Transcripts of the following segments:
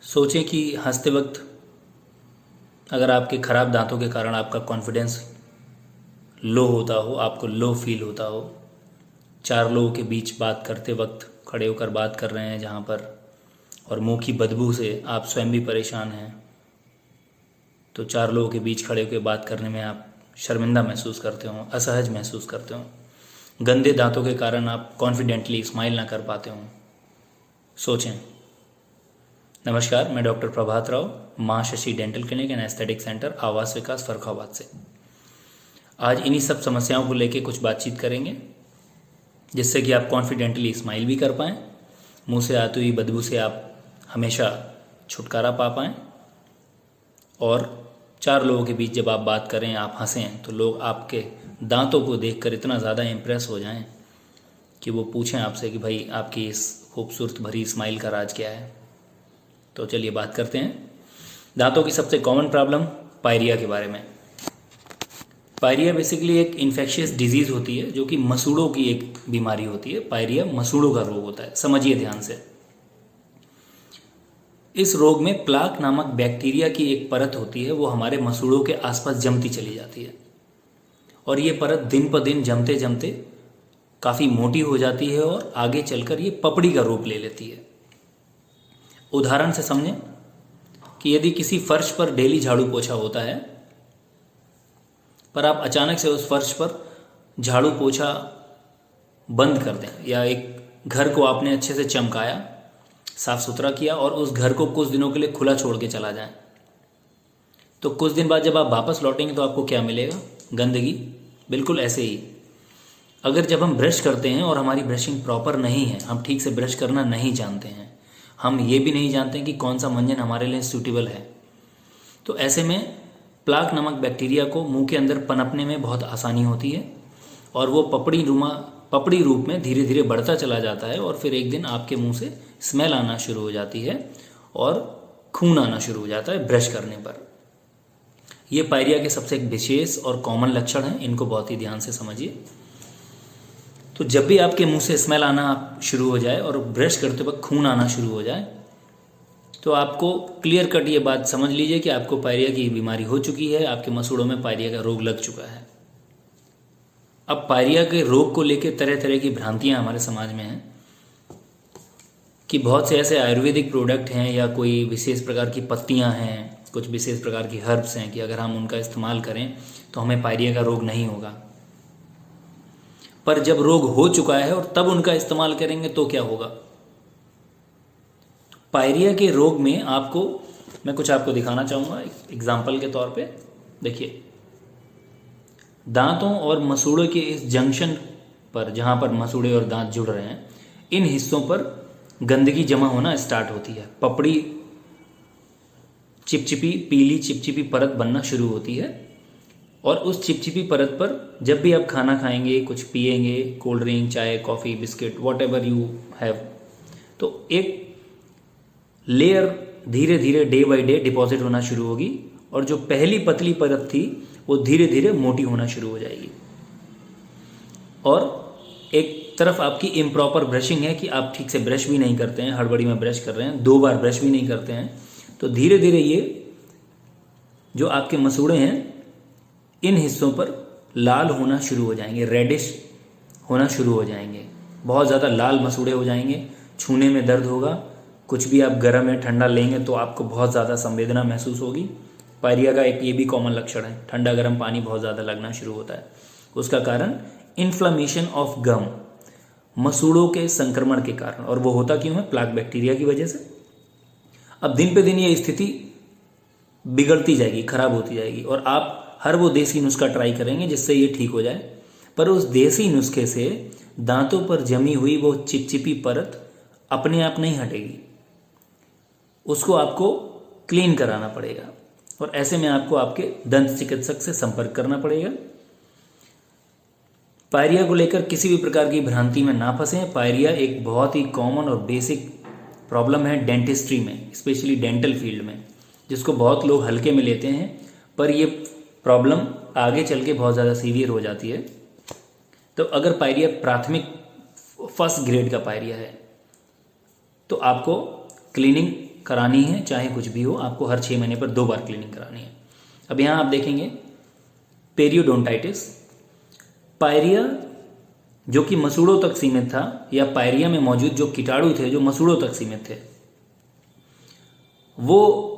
सोचें कि हंसते वक्त अगर आपके ख़राब दांतों के कारण आपका कॉन्फिडेंस लो होता हो, आपको लो फील होता हो, चार लोगों के बीच बात करते वक्त खड़े होकर बात कर रहे हैं जहाँ पर, और मुंह की बदबू से आप स्वयं भी परेशान हैं, तो चार लोगों के बीच खड़े होकर बात करने में आप शर्मिंदा महसूस करते हो, असहज महसूस करते हो, गंदे दांतों के कारण आप कॉन्फिडेंटली स्माइल ना कर पाते हो। सोचें। नमस्कार, मैं डॉक्टर प्रभात राव, माँ Shashi dental clinic and aesthetic centre, आवास विकास, फर्रुखाबाद से आज इन्हीं सब समस्याओं को लेकर कुछ बातचीत करेंगे, जिससे कि आप कॉन्फिडेंटली स्माइल भी कर पाएँ, मुंह से आती हुई बदबू से आप हमेशा छुटकारा पा पाएँ, और चार लोगों के बीच जब आप बात करें, आप हंसें, तो लोग आपके दांतों को देखकर इतना ज़्यादा इम्प्रेस हो जाएं कि वो पूछें आपसे कि भाई आपकी इस खूबसूरत भरी स्माइल का राज क्या है। तो चलिए बात करते हैं दांतों की सबसे कॉमन प्रॉब्लम पायरिया के बारे में। पायरिया बेसिकली एक इन्फेक्शियस डिजीज़ होती है, जो कि मसूड़ों की एक बीमारी होती है। पायरिया मसूड़ों का रोग होता है, समझिए ध्यान से। इस रोग में प्लाक नामक बैक्टीरिया की एक परत होती है, वो हमारे मसूड़ों के आसपास जमती चली जाती है, और ये परत दिन पर दिन जमते जमते काफ़ी मोटी हो जाती है और आगे चलकर ये पपड़ी का रूप ले लेती है। उदाहरण से समझें कि यदि किसी फर्श पर डेली झाड़ू पोछा होता है, पर आप अचानक से उस फर्श पर झाड़ू पोछा बंद कर दें, या एक घर को आपने अच्छे से चमकाया, साफ सुथरा किया, और उस घर को कुछ दिनों के लिए खुला छोड़ के चला जाए, तो कुछ दिन बाद जब आप वापस लौटेंगे तो आपको क्या मिलेगा? गंदगी। बिल्कुल ऐसे ही अगर जब हम ब्रश करते हैं और हमारी ब्रशिंग प्रॉपर नहीं है, हम ठीक से ब्रश करना नहीं जानते हैं, हम ये भी नहीं जानते कि कौन सा मंजन हमारे लिए सूटेबल है, तो ऐसे में प्लाक नामक बैक्टीरिया को मुंह के अंदर पनपने में बहुत आसानी होती है, और वो पपड़ी रूप में धीरे धीरे बढ़ता चला जाता है, और फिर एक दिन आपके मुंह से स्मेल आना शुरू हो जाती है और खून आना शुरू हो जाता है ब्रश करने पर। ये पायरिया के सबसे एक विशेष और कॉमन लक्षण हैं, इनको बहुत ही ध्यान से समझिए। तो जब भी आपके मुंह से स्मेल आना शुरू हो जाए और ब्रश करते वक्त खून आना शुरू हो जाए, तो आपको क्लियर कट ये बात समझ लीजिए कि आपको पायरिया की बीमारी हो चुकी है, आपके मसूड़ों में पायरिया का रोग लग चुका है। अब पायरिया के रोग को लेकर तरह तरह की भ्रांतियां हमारे समाज में हैं कि बहुत से ऐसे आयुर्वेदिक प्रोडक्ट हैं या कोई विशेष प्रकार की पत्तियां हैं, कुछ विशेष प्रकार की हर्ब्स हैं कि अगर हम उनका इस्तेमाल करें तो हमें पायरिया का रोग नहीं होगा। पर जब रोग हो चुका है और तब उनका इस्तेमाल करेंगे तो क्या होगा? पायरिया के रोग में मैं कुछ आपको दिखाना चाहूँगा एग्जाम्पल के तौर पे। देखिए, दांतों और मसूड़ों के इस जंक्शन पर, जहाँ पर मसूड़े और दांत जुड़ रहे हैं, इन हिस्सों पर गंदगी जमा होना स्टार्ट होती है। पपड़ी पीली चिपचिपी परत बनना शुरू होती है, और उस चिपचिपी परत पर जब भी आप खाना खाएंगे, कुछ पिएंगे, कोल्ड ड्रिंक, चाय, coffee, biscuit, what ever you have, तो एक लेयर धीरे धीरे डे बाय डे डिपॉजिट होना शुरू होगी, और जो पहली पतली परत थी वो धीरे धीरे मोटी होना शुरू हो जाएगी। और एक तरफ आपकी इम्प्रॉपर ब्रशिंग है कि आप ठीक से ब्रश भी नहीं करते हैं, हड़बड़ी में ब्रश कर रहे हैं, 2 बार ब्रश भी नहीं करते हैं, तो धीरे धीरे ये जो आपके मसूड़े हैं, इन हिस्सों पर लाल होना शुरू हो जाएंगे, रेडिश होना शुरू हो जाएंगे, बहुत ज़्यादा लाल मसूड़े हो जाएंगे, छूने में दर्द होगा, कुछ भी आप गर्म या ठंडा लेंगे तो आपको बहुत ज़्यादा संवेदना महसूस होगी। पायरिया का एक ये भी कॉमन लक्षण है, ठंडा गर्म पानी बहुत ज़्यादा लगना शुरू होता है। उसका कारण इन्फ्लामेशन ऑफ गम, मसूड़ों के संक्रमण के कारण, और वो होता क्यों है? प्लाक बैक्टीरिया की वजह से। अब दिन पे दिन ये स्थिति बिगड़ती जाएगी, खराब होती जाएगी, और आप हर वो देसी नुस्खा ट्राई करेंगे जिससे ये ठीक हो जाए, पर उस देसी नुस्खे से दांतों पर जमी हुई वो चिपचिपी परत अपने आप नहीं हटेगी, उसको आपको क्लीन कराना पड़ेगा, और ऐसे में आपको आपके दंत चिकित्सक से संपर्क करना पड़ेगा। पायरिया को लेकर किसी भी प्रकार की भ्रांति में ना फंसें। पायरिया एक बहुत ही कॉमन और बेसिक प्रॉब्लम है डेंटिस्ट्री में, स्पेशली डेंटल फील्ड में, जिसको बहुत लोग हल्के में लेते हैं, पर ये प्रॉब्लम आगे चल के बहुत ज़्यादा सीवियर हो जाती है। तो अगर पायरिया प्राथमिक फर्स्ट ग्रेड का पायरिया है, तो आपको क्लीनिंग करानी है, चाहे कुछ भी हो, आपको हर 6 महीने पर 2 बार क्लीनिंग करानी है। अब यहाँ आप देखेंगे पेरियोडोंटाइटिस, पायरिया जो कि मसूड़ों तक सीमित था, या पायरिया में मौजूद जो कीटाणु थे जो मसूड़ों तक सीमित थे, वो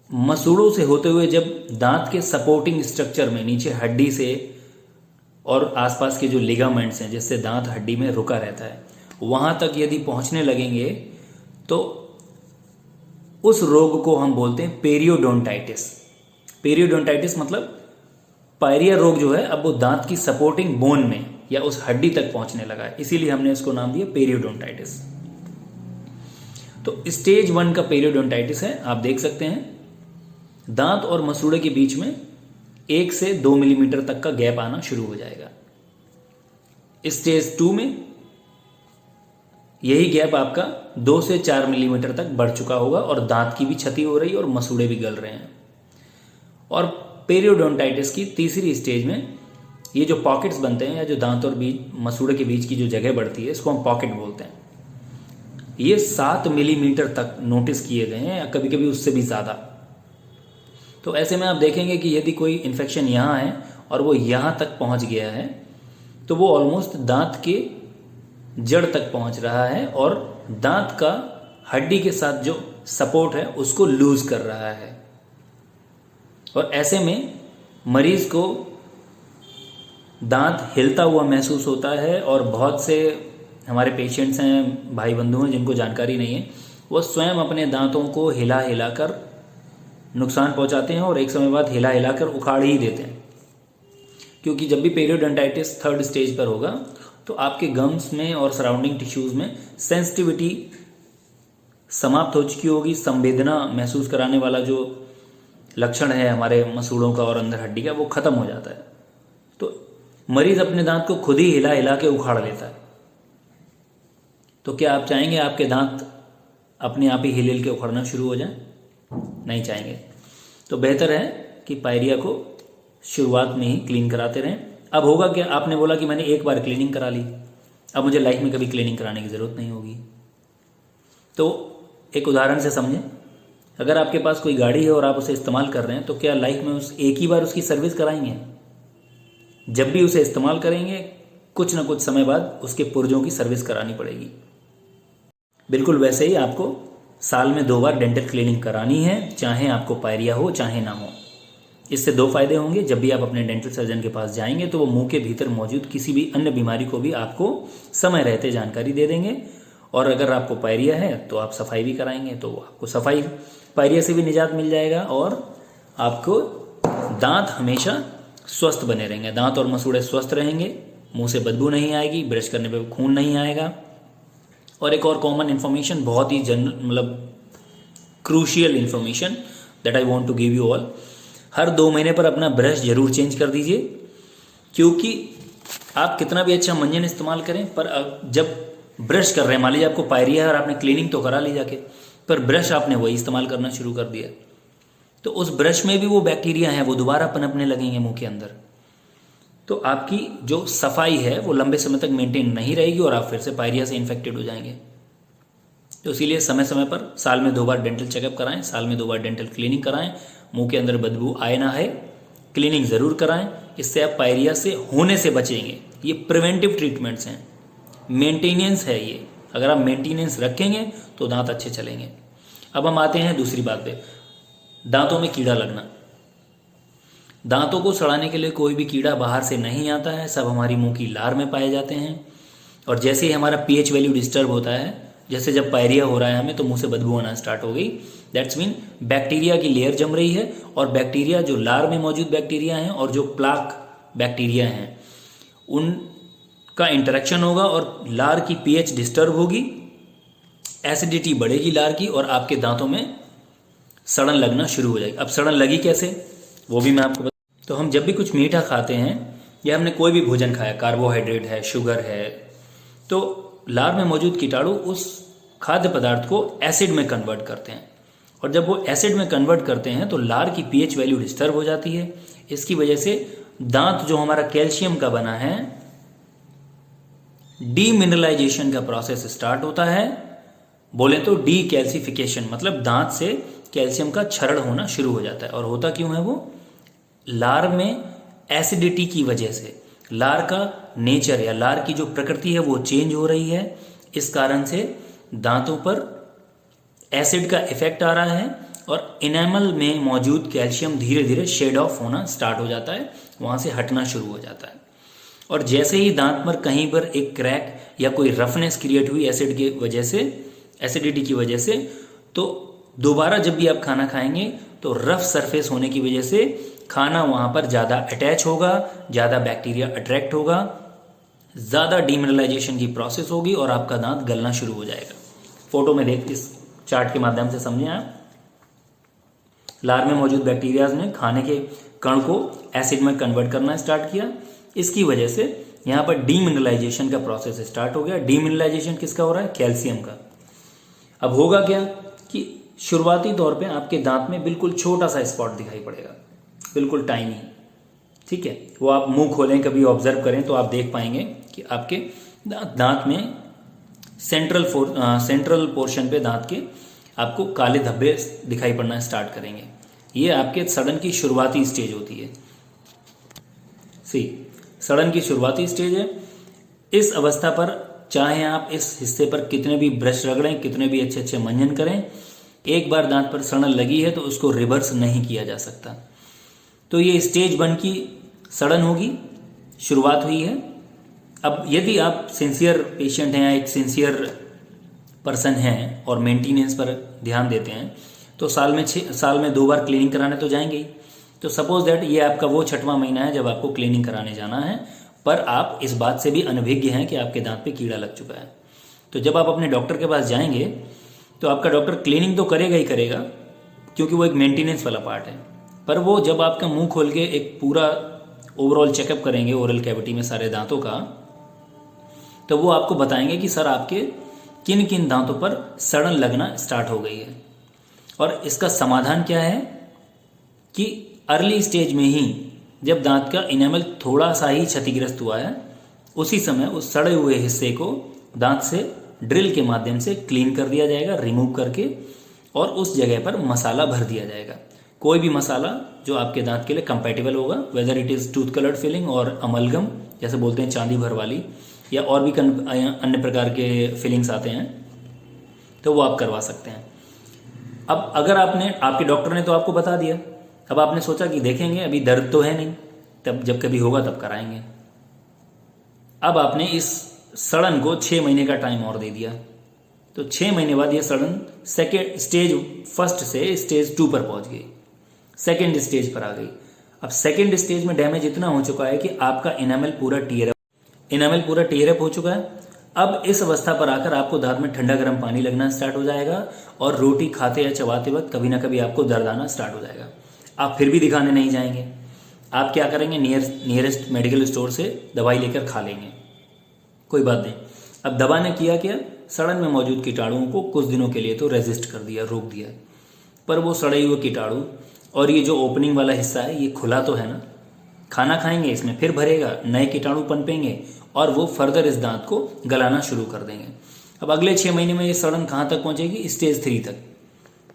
मसूड़ों से होते हुए जब दांत के सपोर्टिंग स्ट्रक्चर में नीचे हड्डी से और आसपास के जो लिगामेंट्स हैं जिससे दांत हड्डी में रुका रहता है, वहां तक यदि पहुंचने लगेंगे तो उस रोग को हम बोलते हैं पेरियोडोंटाइटिस। पेरियोडोंटाइटिस मतलब पायरिया रोग जो है अब वो दांत की सपोर्टिंग बोन में या उस हड्डी तक पहुंचने लगा है, इसीलिए हमने इसको नाम दिया पेरियोडोंटाइटिस। तो स्टेज 1 का पेरियोडोंटाइटिस है, आप देख सकते हैं दांत और मसूड़े के बीच में 1 से 2 मिलीमीटर तक का गैप आना शुरू हो जाएगा। स्टेज 2 में यही गैप आपका 2 से 4 मिलीमीटर तक बढ़ चुका होगा और दांत की भी क्षति हो रही है और मसूड़े भी गल रहे हैं। और पेरियोडोंटाइटिस की तीसरी स्टेज में ये जो पॉकेट्स बनते हैं या जो दांत और मसूड़े के बीच की जो जगह बढ़ती है, इसको हम पॉकेट बोलते हैं, ये 7 मिलीमीटर तक नोटिस किए गए हैं या कभी कभी उससे भी ज़्यादा। तो ऐसे में आप देखेंगे कि यदि कोई इन्फेक्शन यहाँ है और वो यहाँ तक पहुँच गया है तो वो ऑलमोस्ट दांत के जड़ तक पहुँच रहा है और दांत का हड्डी के साथ जो सपोर्ट है उसको लूज कर रहा है। और ऐसे में मरीज को दांत हिलता हुआ महसूस होता है और बहुत से हमारे पेशेंट्स हैं, भाई बंधु हैं जिनको जानकारी नहीं है, वो स्वयं अपने दांतों को हिला हिला कर नुकसान पहुंचाते हैं और एक समय बाद हिला हिला कर उखाड़ ही देते हैं। क्योंकि जब भी पेरियोडोंटाइटिस 3rd स्टेज पर होगा तो आपके गम्स में और सराउंडिंग टिश्यूज में सेंसिटिविटी समाप्त हो चुकी होगी, संवेदना महसूस कराने वाला जो लक्षण है हमारे मसूड़ों का और अंदर हड्डी का वो खत्म हो जाता है। तो मरीज अपने दांत को खुद ही हिला हिला के उखाड़ लेता है। तो क्या आप चाहेंगे आपके दांत अपने आप ही हिल हिल के उखड़ना शुरू हो जाए? नहीं चाहेंगे। तो बेहतर है कि पायरिया को शुरुआत में ही क्लीन कराते रहें। अब होगा क्या, आपने बोला कि मैंने एक बार क्लीनिंग करा ली, अब मुझे लाइफ में कभी क्लीनिंग कराने की ज़रूरत नहीं होगी। तो एक उदाहरण से समझें, अगर आपके पास कोई गाड़ी है और आप उसे इस्तेमाल कर रहे हैं तो क्या लाइफ में एक ही बार उसकी सर्विस कराएंगे? जब भी उसे इस्तेमाल करेंगे कुछ ना कुछ समय बाद उसके पुर्जों की सर्विस करानी पड़ेगी। बिल्कुल वैसे ही आपको साल में 2 बार डेंटल क्लीनिंग करानी है, चाहे आपको पायरिया हो चाहे ना हो। इससे 2 फायदे होंगे। जब भी आप अपने डेंटल सर्जन के पास जाएंगे तो वो मुंह के भीतर मौजूद किसी भी अन्य बीमारी को भी आपको समय रहते जानकारी दे देंगे, और अगर आपको पायरिया है तो आप सफाई भी कराएंगे तो आपको सफाई पायरिया से भी निजात मिल जाएगा और आपको दांत हमेशा स्वस्थ बने रहेंगे, दांत और मसूड़े स्वस्थ रहेंगे, मुंह से बदबू नहीं आएगी, ब्रश करने पे खून नहीं आएगा। और एक और कॉमन इन्फॉर्मेशन, बहुत ही मतलब crucial information that I want to give you all, हर 2 महीने पर अपना ब्रश जरूर चेंज कर दीजिए। क्योंकि आप कितना भी अच्छा मंजन इस्तेमाल करें पर जब ब्रश कर रहे हैं, मान लीजिए आपको पायरिया है और आपने क्लीनिंग तो करा ली जाके, पर ब्रश आपने वही इस्तेमाल करना शुरू कर दिया तो उस ब्रश में भी वो बैक्टीरिया हैं, वो दोबारा पनपने लगेंगे मुंह के अंदर। तो आपकी जो सफाई है वो लंबे समय तक मेंटेन नहीं रहेगी और आप फिर से पायरिया से इन्फेक्टेड हो जाएंगे। तो इसीलिए समय समय पर साल में 2 बार डेंटल चेकअप कराएं, साल में 2 बार डेंटल क्लीनिंग कराएं, मुंह के अंदर बदबू आए ना आए, क्लीनिंग ज़रूर कराएं। इससे आप पायरिया से होने से बचेंगे। ये प्रिवेंटिव ट्रीटमेंट्स हैं, मेंटेनेंस है ये। अगर आप मेंटेनेंस रखेंगे तो दांत अच्छे चलेंगे। अब हम आते हैं दूसरी बात पे, दांतों में कीड़ा लगना। दांतों को सड़ाने के लिए कोई भी कीड़ा बाहर से नहीं आता है, सब हमारी मुंह की लार में पाए जाते हैं। और जैसे ही हमारा पीएच वैल्यू डिस्टर्ब होता है, जैसे जब पायरिया हो रहा है हमें तो मुंह से बदबू आना स्टार्ट हो गई, दैट्स मीन बैक्टीरिया की लेयर जम रही है। और बैक्टीरिया जो लार में मौजूद बैक्टीरिया हैं और जो प्लाक बैक्टीरिया हैं उनका इंटरेक्शन होगा और लार की पीएच डिस्टर्ब होगी, एसिडिटी बढ़ेगी लार की और आपके दांतों में सड़न लगना शुरू हो जाएगी। अब सड़न लगी कैसे वो भी मैं आपको बता। तो हम जब भी कुछ मीठा खाते हैं या हमने कोई भी भोजन खाया, कार्बोहाइड्रेट है, शुगर है, तो लार में मौजूद कीटाणु उस खाद्य पदार्थ को एसिड में कन्वर्ट करते हैं। और जब वो एसिड में कन्वर्ट करते हैं तो लार की पीएच वैल्यू डिस्टर्ब हो जाती है। इसकी वजह से दांत जो हमारा कैल्शियम का बना है, डीमिनरलाइजेशन का प्रोसेस स्टार्ट होता है, बोले तो डी कैल्सिफिकेशन, मतलब दांत से कैल्शियम का क्षरण होना शुरू हो जाता है। और होता क्यों है वो? लार में एसिडिटी की वजह से, लार का नेचर या लार की जो प्रकृति है वो चेंज हो रही है, इस कारण से दांतों पर एसिड का इफेक्ट आ रहा है और इनेमल में मौजूद कैल्शियम धीरे धीरे शेड ऑफ होना स्टार्ट हो जाता है, वहां से हटना शुरू हो जाता है। और जैसे ही दांत पर कहीं पर एक क्रैक या कोई रफनेस क्रिएट हुई एसिड की वजह से, एसिडिटी की वजह से, तो दोबारा जब भी आप खाना खाएंगे तो रफ सरफेस होने की वजह से खाना वहां पर ज़्यादा अटैच होगा, ज़्यादा बैक्टीरिया अट्रैक्ट होगा, ज़्यादा डीमिनरलाइजेशन की प्रोसेस होगी और आपका दांत गलना शुरू हो जाएगा। फोटो में देख, इस चार्ट के माध्यम से समझें आप। लार में मौजूद बैक्टीरियाज ने खाने के कण को एसिड में कन्वर्ट करना स्टार्ट किया, इसकी वजह से यहाँ पर डीमिनरलाइजेशन का प्रोसेस स्टार्ट हो गया। डीमिनरलाइजेशन किसका हो रहा है? कैल्शियम का। अब होगा क्या कि शुरुआती तौर पे आपके दांत में बिल्कुल छोटा सा स्पॉट दिखाई पड़ेगा, बिल्कुल टाइनी, ठीक है। वो आप मुंह खोलें कभी ऑब्जर्व करें तो आप देख पाएंगे कि आपके दांत में सेंट्रल पोर्शन पे दांत के आपको काले धब्बे दिखाई पड़ना स्टार्ट करेंगे। ये आपके सड़न की शुरुआती स्टेज होती है। सड़न की शुरुआती स्टेज है। इस अवस्था पर चाहे आप इस हिस्से पर कितने भी ब्रश रगड़ें, कितने भी अच्छे अच्छे मंजन करें, एक बार दांत पर सड़न लगी है तो उसको रिवर्स नहीं किया जा सकता। तो ये स्टेज 1 की सड़न होगी, शुरुआत हुई है। अब यदि आप सिंसियर पेशेंट हैं या एक सिंसियर पर्सन हैं और मेंटेनेंस पर ध्यान देते हैं तो साल में 2 बार क्लीनिंग कराने तो जाएंगे ही। तो सपोज दैट ये आपका वो 6वां महीना है जब आपको क्लीनिंग कराने जाना है, पर आप इस बात से भी अनभिज्ञ हैं कि आपके दांत पे कीड़ा लग चुका है। तो जब आप अपने डॉक्टर के पास जाएंगे तो आपका डॉक्टर क्लीनिंग तो करेगा ही करेगा, क्योंकि वो एक मेंटेनेंस वाला पार्ट है, पर वो जब आपका मुंह खोल के एक पूरा ओवरऑल चेकअप करेंगे ओरल कैविटी में सारे दांतों का, तो वो आपको बताएंगे कि सर आपके किन किन दांतों पर सड़न लगना स्टार्ट हो गई है। और इसका समाधान क्या है कि अर्ली स्टेज में ही जब दांत का इनेमल थोड़ा सा ही क्षतिग्रस्त हुआ है, उसी समय उस सड़े हुए हिस्से को दांत से ड्रिल के माध्यम से क्लीन कर दिया जाएगा, रिमूव करके, और उस जगह पर मसाला भर दिया जाएगा। कोई भी मसाला जो आपके दांत के लिए कंपैटिबल होगा, whether it is tooth coloured filling और अमलगम जैसे बोलते हैं, चांदी भर वाली, या और भी अन्य प्रकार के फिलिंग्स आते हैं, तो वो आप करवा सकते हैं। अब अगर आपके डॉक्टर ने तो आपको बता दिया, अब आपने सोचा कि देखेंगे अभी दर्द तो है नहीं, तब जब कभी होगा तब कराएंगे। अब आपने इस सड़न को 6 महीने का टाइम और दे दिया, तो 6 महीने बाद ये सड़न स्टेज 1 से स्टेज 2 पर पहुंच गई, सेकेंड स्टेज पर आ गई। अब सेकेंड स्टेज में डैमेज इतना हो चुका है कि आपका इनामल पूरा टीयर अप हो चुका है। अब इस अवस्था पर आकर आपको दांत में ठंडा गर्म पानी लगना स्टार्ट हो जाएगा और रोटी खाते या चबाते वक्त कभी ना कभी आपको दर्द आना स्टार्ट हो जाएगा। आप फिर भी दिखाने नहीं जाएंगे, आप क्या करेंगे, नियरेस्ट मेडिकल स्टोर से दवाई लेकर खा लेंगे, कोई बात नहीं। अब दवा ने किया क्या, सड़न में मौजूद कीटाणुओं को कुछ दिनों के लिए तो रेजिस्ट कर दिया, रोक दिया, पर वो सड़े हुए कीटाणु और ये जो ओपनिंग वाला हिस्सा है ये खुला तो है ना, खाना खाएंगे इसमें फिर भरेगा, नए कीटाणु पनपेंगे और वो फर्दर इस दांत को गलाना शुरू कर देंगे। अब अगले 6 महीने में ये सड़न कहाँ तक पहुंचेगी, स्टेज 3 तक।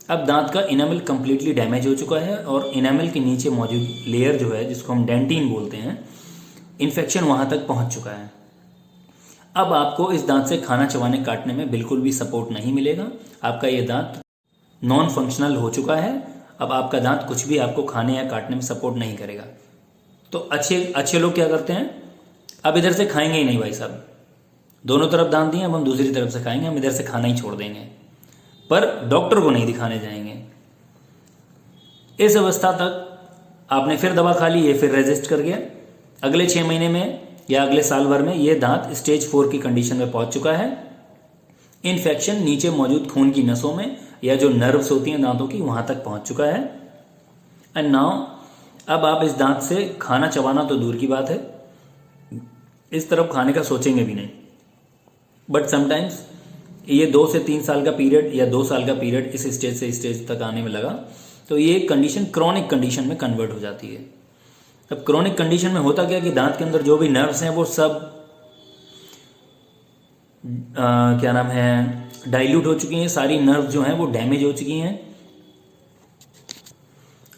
अब दांत का इनामल कंप्लीटली डैमेज हो चुका है और इनामल के नीचे मौजूद लेयर जो है, जिसको हम डेंटिन बोलते हैं, इन्फेक्शन वहां तक पहुंच चुका है। अब आपको इस दांत से खाना चबाने काटने में बिल्कुल भी सपोर्ट नहीं मिलेगा, आपका ये दांत नॉन फंक्शनल हो चुका है। अब आपका दांत कुछ भी आपको खाने या काटने में सपोर्ट नहीं करेगा। तो अच्छे लोग क्या करते हैं, अब इधर से खाएंगे ही नहीं भाई साहब, दोनों तरफ दांत दिए, अब हम दूसरी तरफ से खाएंगे, हम इधर से खाना ही छोड़ देंगे, पर डॉक्टर को नहीं दिखाने जाएंगे। इस अवस्था तक आपने फिर दवा खा ली, ये फिर रेजिस्ट कर गया। अगले 6 महीने में या अगले साल भर में ये दांत स्टेज 4 की कंडीशन में पहुंच चुका है। इन्फेक्शन नीचे मौजूद खून की नसों में या जो नर्व्स होती हैं दांतों की, वहां तक पहुंच चुका है। एंड नाउ अब आप इस दांत से खाना चबाना तो दूर की बात है, इस तरफ खाने का सोचेंगे भी नहीं। बट समटाइम्स ये 2 से 3 साल का पीरियड या 2 साल का पीरियड इस स्टेज से स्टेज तक आने में लगा, तो ये कंडीशन क्रॉनिक कंडीशन में कन्वर्ट हो जाती है। अब क्रॉनिक कंडीशन में होता क्या कि दांत के अंदर जो भी नर्व्स हैं वो सब क्या नाम है, डाइल्यूट हो चुकी हैं, सारी नर्व जो हैं वो डैमेज हो चुकी हैं,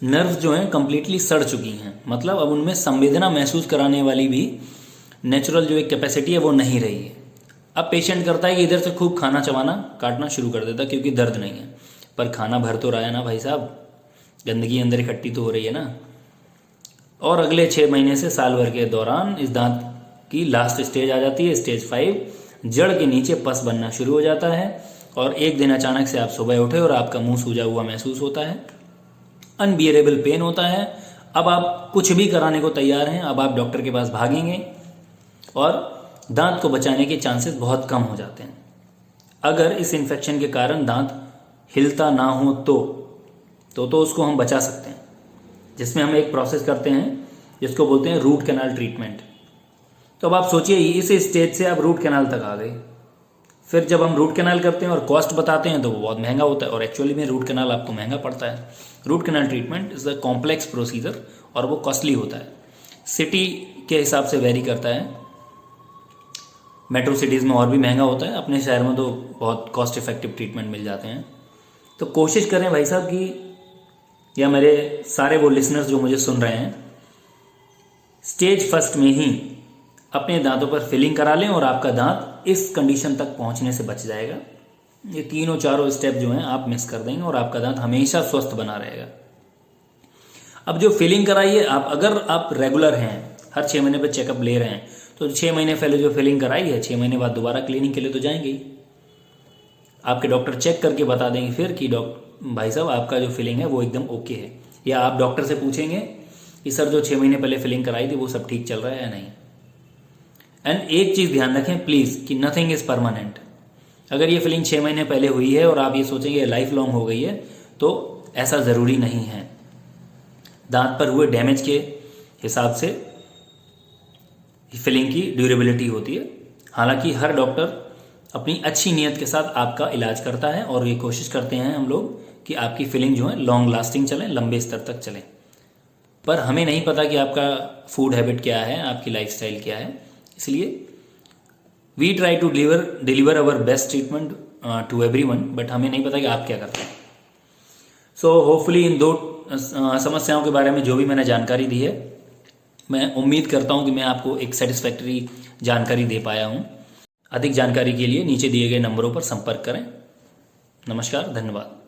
नर्व जो हैं कंप्लीटली सड़ चुकी हैं। मतलब अब उनमें संवेदना महसूस कराने वाली भी नेचुरल जो एक कैपेसिटी है वो नहीं रही है। अब पेशेंट करता है कि इधर से खूब खाना चबाना काटना शुरू कर देता क्योंकि दर्द नहीं है, पर खाना भर तो रहा है ना भाई साहब, गंदगी अंदर इकट्ठी तो हो रही है ना। और अगले 6 महीने से साल भर के दौरान इस दांत की लास्ट स्टेज आ जाती है, स्टेज 5। जड़ के नीचे पस बनना शुरू हो जाता है और एक दिन अचानक से आप सुबह उठे और आपका मुंह सूजा हुआ महसूस होता है, अनबियरेबल पेन होता है। अब आप कुछ भी कराने को तैयार हैं, अब आप डॉक्टर के पास भागेंगे और दांत को बचाने के चांसेस बहुत कम हो जाते हैं। अगर इस इन्फेक्शन के कारण दांत हिलता ना हो तो उसको हम बचा सकते हैं, जिसमें हम एक प्रोसेस करते हैं जिसको बोलते हैं रूट कैनाल ट्रीटमेंट। तो अब आप सोचिए इस स्टेज से आप रूट कैनाल तक आ गए, फिर जब हम रूट कैनाल करते हैं और कॉस्ट बताते हैं तो वो बहुत महंगा होता है, और एक्चुअली में रूट कैनाल आपको महंगा पड़ता है। Root canal treatment is a complex procedure और वो कॉस्टली होता है, सिटी के हिसाब से वेरी करता है। मेट्रो सिटीज़ में और भी महंगा होता है, अपने शहर में तो बहुत कॉस्ट इफेक्टिव ट्रीटमेंट मिल जाते हैं। तो कोशिश करें भाई साहब कि, या मेरे सारे वो लिसनर्स जो मुझे सुन रहे हैं, स्टेज फर्स्ट में ही अपने दांतों पर फिलिंग करा लें और आपका दांत इस कंडीशन तक पहुंचने से बच जाएगा। ये तीनों चारों स्टेप जो हैं आप मिस कर देंगे और आपका दांत हमेशा स्वस्थ बना रहेगा। अब जो फिलिंग कराई है आप, अगर आप रेगुलर हैं, हर 6 महीने पर चेकअप ले रहे हैं, तो 6 महीने पहले जो फिलिंग कराई है 6 महीने बाद दोबारा क्लीनिंग के लिए तो जाएंगे ही। आपके डॉक्टर चेक करके बता देंगे फिर कि भाई साहब आपका जो फिलिंग है वो एकदम ओके है, या आप डॉक्टर से पूछेंगे कि सर जो 6 महीने पहले फिलिंग कराई थी वो सब ठीक चल रहा है या नहीं। एंड एक चीज़ ध्यान रखें प्लीज़ कि नथिंग इज़ परमानेंट। अगर ये फिलिंग 6 महीने पहले हुई है और आप ये सोचेंगे लाइफ लॉन्ग हो गई है, तो ऐसा ज़रूरी नहीं है। दांत पर हुए डैमेज के हिसाब से फिलिंग की ड्यूरेबिलिटी होती है। हालांकि हर डॉक्टर अपनी अच्छी नीयत के साथ आपका इलाज करता है और ये कोशिश करते हैं हम लोग कि आपकी फिलिंग जो है लॉन्ग लास्टिंग चले, लंबे स्तर तक चले। पर हमें नहीं पता कि आपका फूड हैबिट क्या है, आपकी लाइफस्टाइल क्या है, इसलिए we try to deliver our best treatment to everyone, but हमें नहीं पता कि आप क्या करते हैं। सो होपफुली इन 2 समस्याओं के बारे में जो भी मैंने जानकारी दी है, मैं उम्मीद करता हूं कि मैं आपको एक सेटिस्फैक्टरी जानकारी दे पाया हूं। अधिक जानकारी के लिए नीचे दिए गए नंबरों पर संपर्क करें। नमस्कार, धन्यवाद।